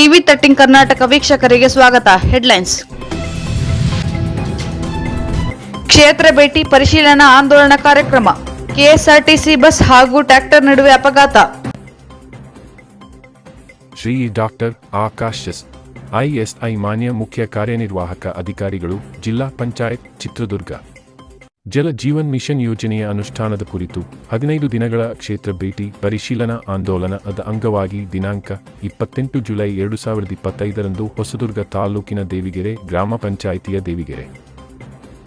TV 13 Karnataka ವೀಕ್ಷಕರಿಗೆ ಸ್ವಾಗತ. Headlines. ಕ್ಷೇತ್ರ ಭೇಟಿ ಪರಿಶೀಲನಾ ಆಂದೋಲನ ಕಾರ್ಯಕ್ರಮ. ಕೆಎಸ್ಆರ್ಟಿಸಿ ಬಸ್ ಹಾಗೂ ಟ್ರ್ಯಾಕ್ಟರ್ ನಡುವೆ ಅಪಘಾತ. Shri doctor Akash S ISI ಮಾನ್ಯ ಮುಖ್ಯ ಕಾರ್ಯನಿರ್ವಾಹಕ ಅಧಿಕಾರಿಗಳು, ಜಿಲ್ಲಾ ಪಂಚಾಯತ್ ಚಿತ್ರದುರ್ಗ. ಜಲ ಜೀವನ್ ಮಿಷನ್ ಯೋಜನೆಯ ಅನುಷ್ಠಾನದ ಕುರಿತು 15 ದಿನಗಳ ಕ್ಷೇತ್ರ ಭೇಟಿ ಪರಿಶೀಲನಾ ಆಂದೋಲನದ ಅಂಗವಾಗಿ ದಿನಾಂಕ 28 ಜುಲೈ 2025 ಹೊಸದುರ್ಗ ತಾಲೂಕಿನ ದೇವಿಗೆರೆ ಗ್ರಾಮ ಪಂಚಾಯಿತಿಯ ದೇವಿಗೆರೆ,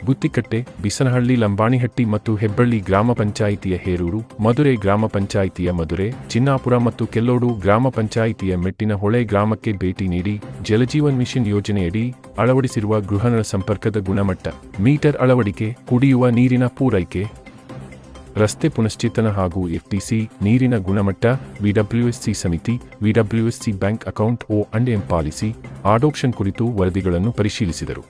ಗುತ್ತಿಕಟ್ಟೆ, ಬಿಸನಹಳ್ಳಿ, ಲಂಬಾಣಿಹಟ್ಟಿ ಮತ್ತು ಹೆಬ್ಬಳ್ಳಿ ಗ್ರಾಮ ಪಂಚಾಯಿತಿಯ ಹೇರೂರು, ಮಧುರೆ ಗ್ರಾಮ ಪಂಚಾಯಿತಿಯ ಮಧುರೆ, ಚಿನ್ನಾಪುರ ಮತ್ತು ಕೆಲ್ಲೋಡು ಗ್ರಾಮ ಪಂಚಾಯಿತಿಯ ಮೆಟ್ಟಿನಹೊಳೆ ಗ್ರಾಮಕ್ಕೆ ಭೇಟಿ ನೀಡಿ ಜಲಜೀವನ್ ಮಿಷನ್ ಯೋಜನೆಯಡಿ ಅಳವಡಿಸಿರುವ ಗೃಹನಳ ಸಂಪರ್ಕದ ಗುಣಮಟ್ಟ, ಮೀಟರ್ ಅಳವಡಿಕೆ, ಕುಡಿಯುವ ನೀರಿನ ಪೂರೈಕೆ, ರಸ್ತೆ ಪುನಶ್ಚೇತನ ಹಾಗೂ ಎಫ್ಟಿಸಿ ನೀರಿನ ಗುಣಮಟ್ಟ, ವಿಡಬ್ಲ್ಯೂಎಸ್ಸಿ ಸಮಿತಿ, VWSC bank account O&M policy, adoption ಕುರಿತು ವರದಿಗಳನ್ನು ಪರಿಶೀಲಿಸಿದರು.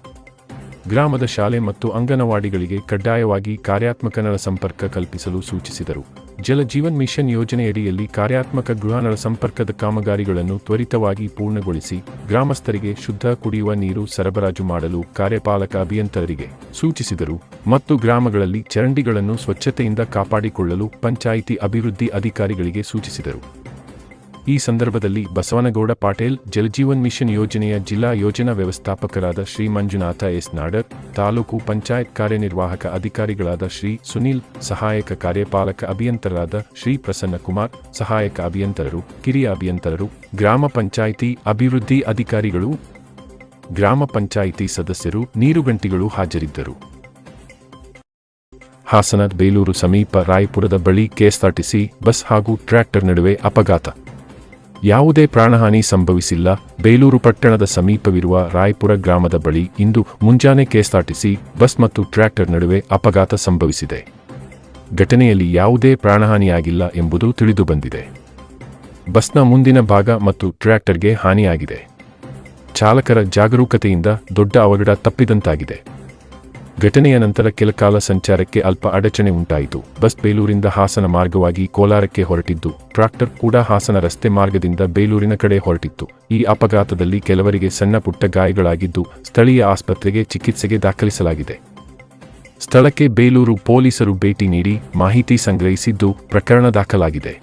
ಗ್ರಾಮದ ಶಾಲೆ ಮತ್ತು ಅಂಗನವಾಡಿಗಳಿಗೆ ಕಡ್ಡಾಯವಾಗಿ ಕಾರ್ಯಾತ್ಮಕ ನಳ ಸಂಪರ್ಕ ಕಲ್ಪಿಸಲು ಸೂಚಿಸಿದರು. ಜಲ ಜೀವನ್ ಮಿಷನ್ ಯೋಜನೆಯಡಿಯಲ್ಲಿ ಕಾರ್ಯಾತ್ಮಕ ಗೃಹನಳ ಸಂಪರ್ಕದ ಕಾಮಗಾರಿಗಳನ್ನು ತ್ವರಿತವಾಗಿ ಪೂರ್ಣಗೊಳಿಸಿ ಗ್ರಾಮಸ್ಥರಿಗೆ ಶುದ್ಧ ಕುಡಿಯುವ ನೀರು ಸರಬರಾಜು ಮಾಡಲು ಕಾರ್ಯಪಾಲಕ ಅಭಿಯಂತರರಿಗೆ ಸೂಚಿಸಿದರು ಮತ್ತು ಗ್ರಾಮಗಳಲ್ಲಿ ಚರಂಡಿಗಳನ್ನು ಸ್ವಚ್ಛತೆಯಿಂದ ಕಾಪಾಡಿಕೊಳ್ಳಲು ಪಂಚಾಯಿತಿ ಅಭಿವೃದ್ಧಿ ಅಧಿಕಾರಿಗಳಿಗೆ ಸೂಚಿಸಿದರು. ಈ ಸಂದರ್ಭದಲ್ಲಿ ಬಸವನಗೌಡ ಪಾಟೇಲ್, ಜಲಜೀವನ್ ಮಿಷನ್ ಯೋಜನೆಯ ಜಿಲ್ಲಾ ಯೋಜನಾ ವ್ಯವಸ್ಥಾಪಕರಾದ ಶ್ರೀ ಮಂಜುನಾಥ ಎಸ್ ನಾಡರ್, ತಾಲೂಕು ಪಂಚಾಯತ್ ಕಾರ್ಯನಿರ್ವಾಹಕ ಅಧಿಕಾರಿಗಳಾದ ಶ್ರೀ ಸುನೀಲ್, ಸಹಾಯಕ ಕಾರ್ಯಪಾಲಕ ಅಭಿಯಂತರರಾದ ಶ್ರೀ ಪ್ರಸನ್ನ ಕುಮಾರ್, ಸಹಾಯಕ ಅಭಿಯಂತರರು, ಕಿರಿಯ ಅಭಿಯಂತರರು, ಗ್ರಾಮ ಪಂಚಾಯಿತಿ ಅಭಿವೃದ್ಧಿ ಅಧಿಕಾರಿಗಳು, ಗ್ರಾಮ ಪಂಚಾಯಿತಿ ಸದಸ್ಯರು, ನೀರುಗಂಟಿಗಳು ಹಾಜರಿದ್ದರು. ಹಾಸನ ಬೇಲೂರು ಸಮೀಪ ರಾಯಪುರದ ಬಳಿ ಕೆಎಸ್ಆರ್ಟಿಸಿ ಬಸ್ ಹಾಗೂ ಟ್ರ್ಯಾಕ್ಟರ್ ನಡುವೆ ಅಪಘಾತ. ಯಾವುದೇ ಪ್ರಾಣಹಾನಿ ಸಂಭವಿಸಿಲ್ಲ. ಬೇಲೂರು ಪಟ್ಟಣದ ಸಮೀಪವಿರುವ ರಾಯಪುರ ಗ್ರಾಮದ ಬಳಿ ಇಂದು ಮುಂಜಾನೆ ಕೆಎಸ್ಆರ್ಟಿಸಿ ಬಸ್ ಮತ್ತು ಟ್ರ್ಯಾಕ್ಟರ್ ನಡುವೆ ಅಪಘಾತ ಸಂಭವಿಸಿದೆ. ಘಟನೆಯಲ್ಲಿ ಯಾವುದೇ ಪ್ರಾಣಹಾನಿಯಾಗಿಲ್ಲ ಎಂಬುದು ತಿಳಿದುಬಂದಿದೆ. ಬಸ್ನ ಮುಂದಿನ ಭಾಗ ಮತ್ತು ಟ್ರ್ಯಾಕ್ಟರ್ಗೆ ಹಾನಿಯಾಗಿದೆ. ಚಾಲಕರ ಜಾಗರೂಕತೆಯಿಂದ ದೊಡ್ಡ ಅವಘಡ ತಪ್ಪಿದಂತಾಗಿದೆ. ಘಟನೆಯ ನಂತರ ಕೆಲಕಾಲ ಸಂಚಾರಕ್ಕೆ ಅಲ್ಪ ಅಡಚಣೆ ಉಂಟಾಯಿತು. ಬಸ್ ಬೇಲೂರಿಂದ ಹಾಸನ ಮಾರ್ಗವಾಗಿ ಕೋಲಾರಕ್ಕೆ ಹೊರಟಿದ್ದು, ಟ್ರಾಕ್ಟರ್ ಕೂಡ ಹಾಸನ ರಸ್ತೆ ಮಾರ್ಗದಿಂದ ಬೇಲೂರಿನ ಕಡೆ ಹೊರಟಿತ್ತು. ಈ ಅಪಘಾತದಲ್ಲಿ ಕೆಲವರಿಗೆ ಸಣ್ಣ ಪುಟ್ಟ ಗಾಯಗಳಾಗಿದ್ದು, ಸ್ಥಳೀಯ ಆಸ್ಪತ್ರೆಗೆ ಚಿಕಿತ್ಸೆಗೆ ದಾಖಲಿಸಲಾಗಿದೆ. ಸ್ಥಳಕ್ಕೆ ಬೇಲೂರು ಪೊಲೀಸರು ಭೇಟಿ ನೀಡಿ ಮಾಹಿತಿ ಸಂಗ್ರಹಿಸಿದ್ದು, ಪ್ರಕರಣ ದಾಖಲಾಗಿದೆ.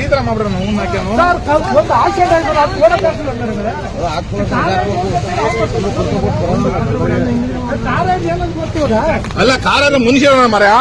ಈ ತರ ಮಾಡ್ಬಿಡ್ರ ಅಲ್ಲ ಕಾರ್ ಮುನ್ಸಿ ಮರ್ಯಾ